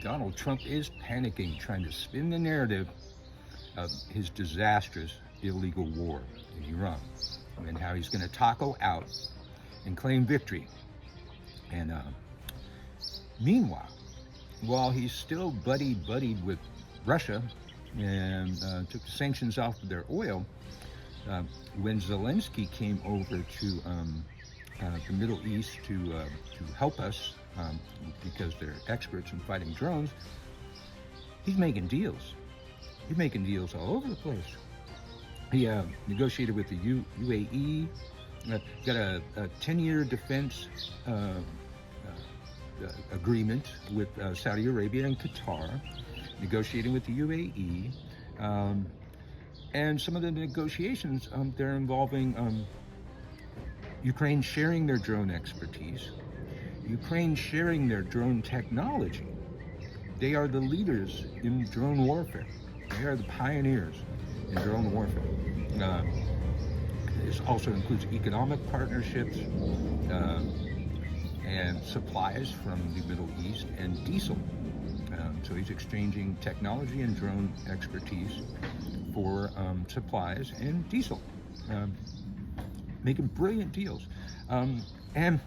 Donald Trump is panicking, trying to spin the narrative of his disastrous illegal war in Iran and how he's going to tackle out and claim victory. And meanwhile, while he's still buddied with Russia and took the sanctions off of their oil, when Zelensky came over to the Middle East to help us because they're experts in fighting drones, he's making deals. He's making deals all over the place. He negotiated with the UAE, got a 10-year defense agreement with Saudi Arabia and Qatar, negotiating with the UAE. And some of the negotiations, they're involving Ukraine sharing their drone expertise, Ukraine sharing their drone technology. They are the leaders in drone warfare. They are the pioneers in drone warfare. This also includes economic partnerships and supplies from the Middle East and diesel. So he's exchanging technology and drone expertise for supplies and diesel, making brilliant deals. And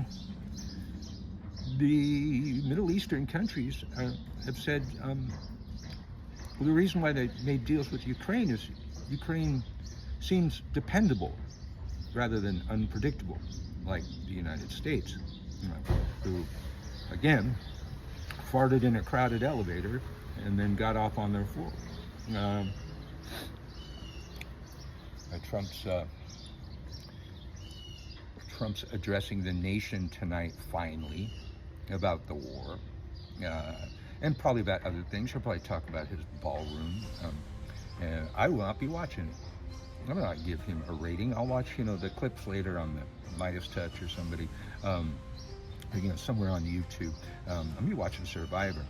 the Middle Eastern countries have said, well, the reason why they made deals with Ukraine is Ukraine seems dependable rather than unpredictable, like the United States, who, again, farted in a crowded elevator and then got off on their floor. Trump's addressing the nation tonight, finally, about the war, and probably about other things. He'll probably talk about his ballroom, and I will not be watching. I'm going to not give him a rating. I'll watch, the clips later on the Midas Touch or somebody, somewhere on YouTube. I'm going to be watching Survivor,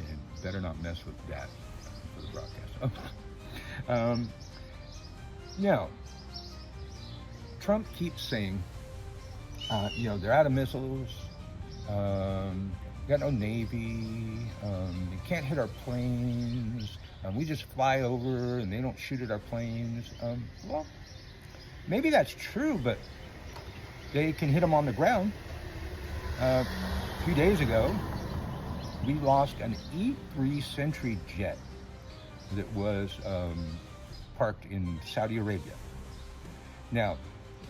and better not mess with that for the broadcast. Now, Trump keeps saying, they're out of missiles, got no Navy, they can't hit our planes, we just fly over and they don't shoot at our planes. Well, maybe that's true, but they can hit them on the ground. A few days ago, we lost an E-3 Sentry jet that was parked in Saudi Arabia. Now,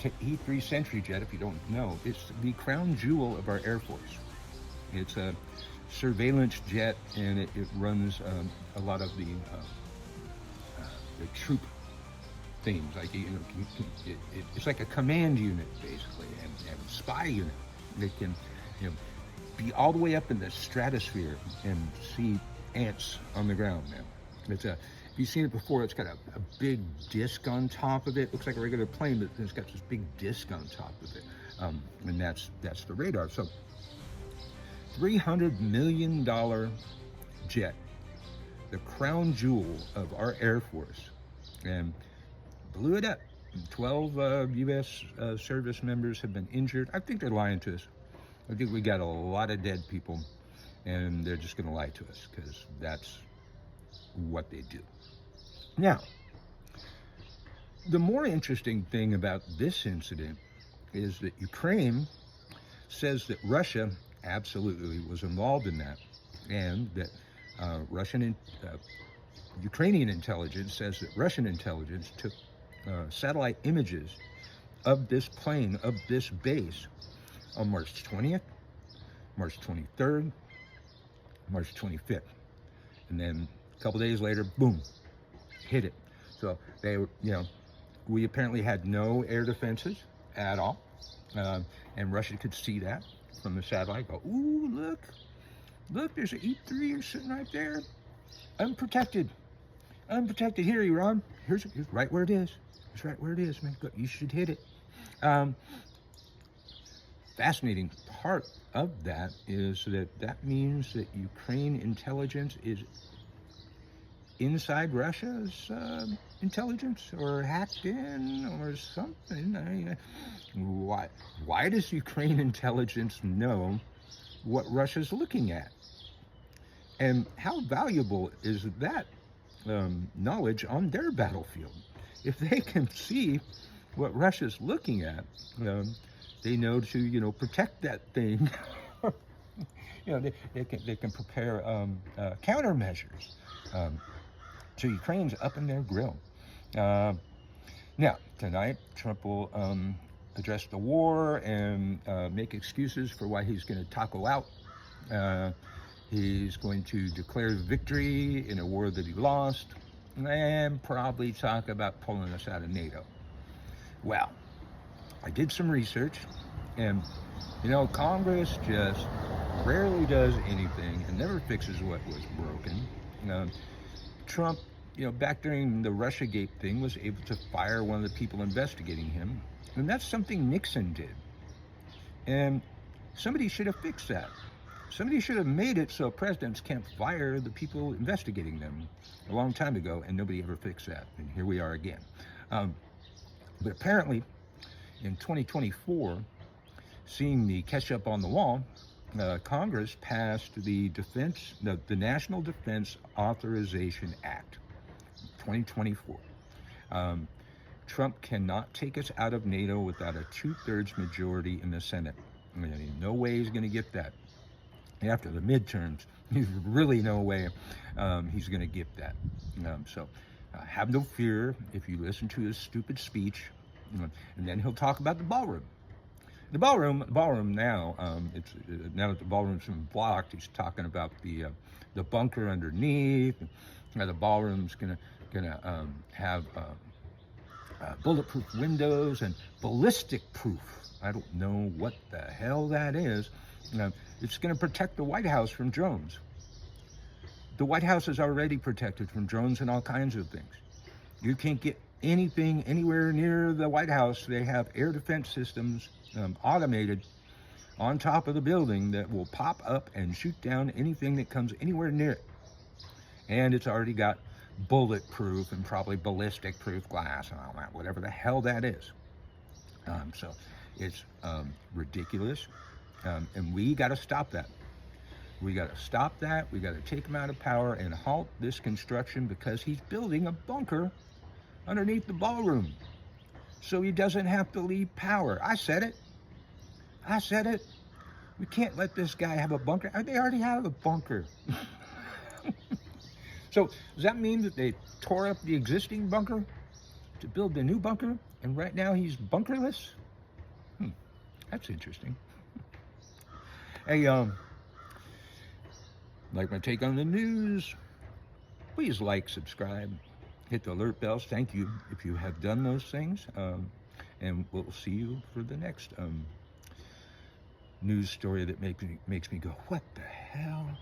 E-3 Sentry jet, if you don't know, it's the crown jewel of our Air Force. It's a surveillance jet, and it runs a lot of the troop things. Like it's like a command unit basically, and a spy unit that can be all the way up in the stratosphere and see ants on the ground. Now, it's if you've seen it before, it's got a big disc on top of it. Looks like a regular plane, but it's got this big disc on top of it, and that's the radar. So, $300 million jet, the crown jewel of our Air Force, and blew it up. 12 U.S. service members have been injured. I think they're lying to us. I think we got a lot of dead people, and they're just going to lie to us because that's what they do. Now, the more interesting thing about this incident is that Ukraine says that Russia absolutely was involved in that, and that Ukrainian intelligence says that Russian intelligence took satellite images of this plane, of this base, on March 20th, March 23rd, March 25th. And then a couple days later, boom, hit it. So we apparently had no air defenses at all. And Russia could see that from the satellite. Go, ooh, look, there's an E-3 sitting right there. Unprotected. Here, Iran. Here's right where it is. It's right where it is, man. You should hit it. Fascinating part of that is that means that Ukraine intelligence is inside Russia's intelligence, or hacked in, or something. Why does Ukraine intelligence know what Russia's looking at? And how valuable is that knowledge on their battlefield? If they can see what Russia's looking at, um, they know to protect that thing. They can prepare countermeasures. Um, so Ukraine's up in their grill. Uh, Now, tonight, Trump will address the war and make excuses for why he's going to taco out. Uh, he's going to declare victory in a war that he lost and probably talk about pulling us out of NATO. Well, I did some research, and Congress just rarely does anything and never fixes what was broken. Um, Trump, back during the Russiagate thing, was able to fire one of the people investigating him. And that's something Nixon did. And somebody should have fixed that. Somebody should have made it so presidents can't fire the people investigating them a long time ago, and nobody ever fixed that. And here we are again. But apparently, in 2024, seeing the catch up on the wall, Congress passed the National Defense Authorization Act, 2024. Trump cannot take us out of NATO without a 2/3 majority in the Senate. I mean, no way he's going to get that. After the midterms, there's really no way he's going to get that. So have no fear if you listen to his stupid speech. And then he'll talk about the ballroom. The ballroom now. Now that the ballroom's been blocked, he's talking about the bunker underneath. The ballroom's gonna have bulletproof windows and ballistic proof. I don't know what the hell that is. It's going to protect the White House from drones. The White House is already protected from drones and all kinds of things. You can't get anything anywhere near the White House. They have air defense systems automated on top of the building that will pop up and shoot down anything that comes anywhere near it. And it's already got bulletproof and probably ballistic proof glass and all that, whatever the hell that is. So it's ridiculous. And we got to stop that. We got to stop that. We got to take him out of power and halt this construction because he's building a bunker underneath the ballroom so he doesn't have to leave power. I said it. We can't let this guy have a bunker. They already have a bunker. So does that mean that they tore up the existing bunker to build the new bunker and right now he's bunkerless? That's interesting. Hey, like my take on the news, please like, subscribe, hit the alert bells. Thank you if you have done those things. And we'll see you for the next news story that makes me go, what the hell?